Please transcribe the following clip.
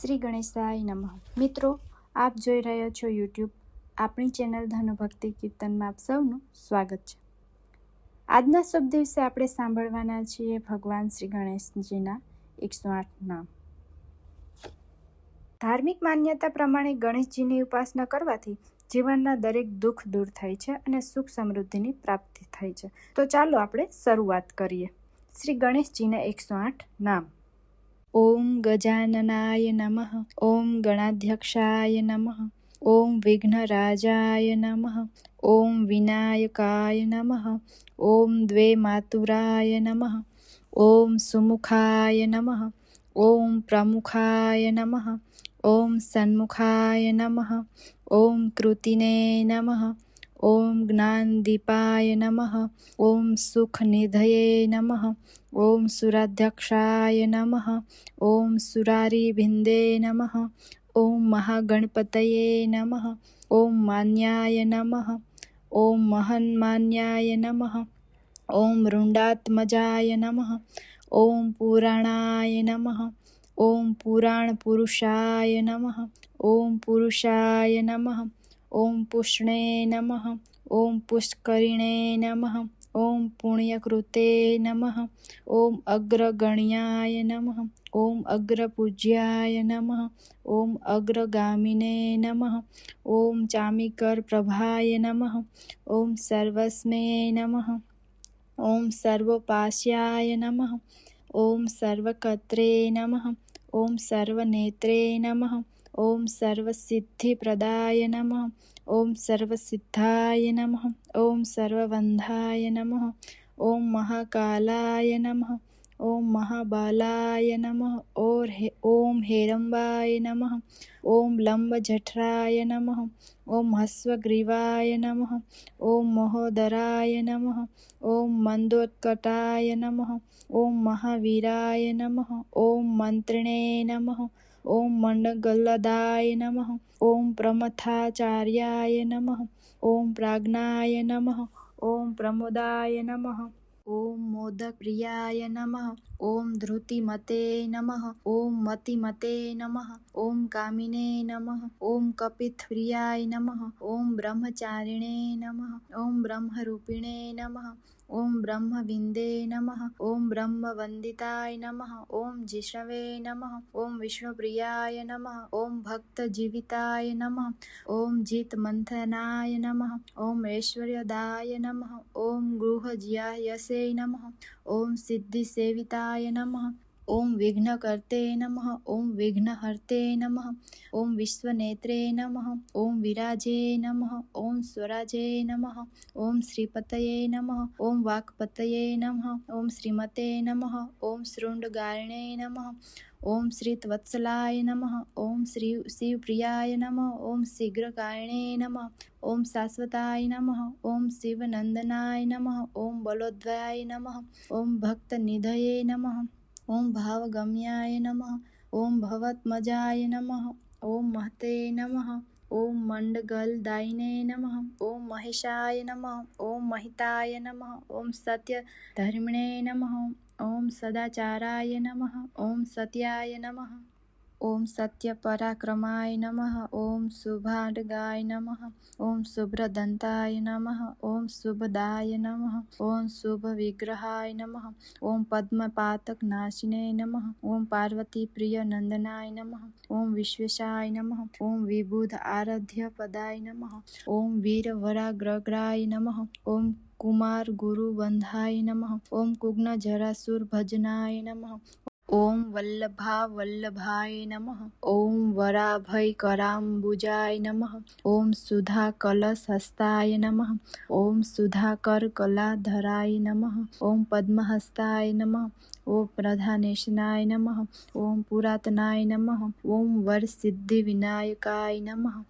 શ્રી ગણેશાય નમઃ. મિત્રો, આપ જોઈ રહ્યા છો યુટ્યુબ આપણી ચેનલ ધનુભક્તિ કીર્તનમાં આપ સૌનું સ્વાગત છે. આજના શુભ દિવસે આપણે સાંભળવાના છીએ ભગવાન શ્રી ગણેશજીના 108 નામ. ધાર્મિક માન્યતા પ્રમાણે ગણેશજીની ઉપાસના કરવાથી જીવનના દરેક દુઃખ દૂર થાય છે અને સુખ સમૃદ્ધિની પ્રાપ્તિ થાય છે. તો ચાલો આપણે શરૂઆત કરીએ. શ્રી ગણેશજીના 108 નામ. ઓમ ગજાનનાય નમઃ. ઓમ ગણાધ્યક્ષાય નમઃ. ઓમ વિઘ્નરાજાય નમઃ. ઓમ વિનાયકાય નમઃ. ઓમ દ્વે માતુરાય નમઃ. ઓમ સુમુખાય નમઃ. ઓમ પ્રમુખાય નમઃ. ઓમ સન્મુખાય નમઃ. ઓમ કૃતિને નમઃ. ઓમ જ્ઞાનદીપાય નમઃ. ઓમ સુખનિધયે નમઃ. ઓમ સુરાધ્યક્ષાય નમઃ. ઓમ સુરારીભિંદે નમઃ. ઓમ મહાગણપતયે નમઃ. ઓમ માન્યાય નમઃ. ઓમ મહન્માન્યાય નમઃ. ઓમ રુંડાત્મજાય નમઃ. ઓમ પુરાણાય નમઃ. ઓમ પુરાણ પુરુષાય નમઃ. ઓમ પુરુષાય નમઃ. ઓમ પુષ્ણે નમઃ. ઓમ પુષ્કરિણે નમઃ. ઓમ પુણ્યકૃતે નમઃ. ઓમ અગ્રગણ્યાય નમઃ. ઓમ અગ્રપૂજ્યાય નમઃ. ઓમ અગ્રગામિને નમઃ. ઓમ ચામિકર પ્રભાય નમઃ. ઓમ સર્વસ્મે નમઃ. ઓમ સર્વોપાસ્યાય નમઃ. ઓમ સર્વકર્ત્રે નમઃ. ઓમ સર્વનેત્રે નમઃ. ઓમ સર્વસિદ્ધિપ્રદાય નમઃ. ઓમ સર્વસિદ્ધાય નમઃ. ઓમ સર્વવંધાય નમઃ. ઓમ મહાકાલાય નમઃ. ઓમ મહાબલાય નમઃ. ઓમ હેરંબાય નમઃ. ઓમ લંબજઠરાય નમઃ. ઓમ હસ્વગ્રીવાય નમઃ. ઓમ મહોદરાય નમઃ. ઓમ મંદોત્કટાય નમઃ. ઓમ મહાવીરાય નમઃ. ઓમ મંત્રિણે નમઃ. ઓમ મંડગલદાય નમઃ. ઓમ પ્રમથાચાર્યાય નમઃ. ઓમ પ્રાજ્ઞાય નમઃ. ઓમ પ્રમોદાય નમઃ. ઓમ મોદકપ્રિયાય નમઃ. ઓમ ધૃતિમતે નમઃ. ઓમ મતિમતે નમઃ. ઓમ કામિને નમઃ. ઓમ કપિતપ્રિયાય નમઃ. ઓમ બ્રહ્મચારિણે નમઃ. ઓમ બ્રહ્મરૂપિણે નમઃ. ઓમ બ્રહ્મવિંદે નમઃ. ઓમ બ્રહ્મવંદિતાય નમઃ. ઓમ જીષ્ણવે નમઃ. ઓમ વિષ્ણુપ્રિયાય નમઃ. ઓમ ભક્તજીવિતાય નમઃ. ઓમ જીતમંથનાય નમઃ. ઓમ ઐશ્વર્યદાય નમઃ. ઓમ ગૃહજ્યાયસે નમઃ. ઓમ સિદ્ધિસેવિતાય નમઃ. ઓમ વિઘ્નકર્તે નમઃ. ઓમ વિઘ્નહર્તે નમઃ. ઓમ વિશ્વનેત્રે નમઃ. ઓમ વિરાજે નમઃ. ઓમ સ્વરાજે નમઃ. ઓમ શ્રીપતયે નમઃ. ઓમ વાક્પતયે નમઃ. ઓમ શ્રીમતે નમઃ. ઓમ શૃંડગારિણે નમઃ. ઓમ શ્રીતવત્સલાય નમઃ. ઓમ શિવપ્રિયાય નમઃ. ઓમ શીઘ્રકારિણે નમઃ. ઓમ શાશ્વતાય નમઃ. ઓમ શિવનંદનાય નમઃ. ઓમ બલોદ્વયાય નમઃ. ઓમ ભક્તનિધયે નમઃ. ઓમ ભાવગમ્યાય નમઃ. ઓમ ભવત્મજાય નમઃ. ઓમ મહતે નમઃ. ઓમ મંડગલદાયિને નમઃ. ઓમ મહેશાય નમઃ. ઓમ મહિતાય નમઃ. ઓમ સત્યધર્મિણે નમઃ. ઓમ સદાચારાય નમઃ. ઓમ સત્યાય નમઃ. ઓમ સત્યપરાક્રમાય નમઃ. ઓમ શુભાડગાય નમઃ. ઓમ શુભ્રદંતાય નમઃ. ઓમ શુભદાય નમઃ. ઓમ શુભવિગ્રહાય નમઃ. ઓમ પદ્મપાતકનાશિને નમઃ. ઓમ પાર્વતીપ્રિય નંદનાય નમઃ. ઓમ વિશ્વેશાય નમઃ. ઓમ વિબુધ આરાધ્યપદાય નમઃ. ઓમ વીરવરાગ્રગ્રાય નમઃ. ઓમ કુમાર ગુરુબંધાય નમઃ. ઓમ કુગ્નજરાસુરભજનાય નમઃ. ઓમ વલ્લભાવલ્લભાય નમઃ. ઓમ વરાભયકરાંબુજાય નમઃ. ઓમ સુધાકલશહસ્તાય નમઃ. ઓમ સુધાકરકલાધરાય નમઃ. ઓમ પદ્મહસ્તાય નમઃ. ઓમ પ્રધાનેશનાય નમઃ. ઓમ પુરાતનાય નમઃ. ઓમ વરસિદ્ધિવિનાયકાય નમઃ.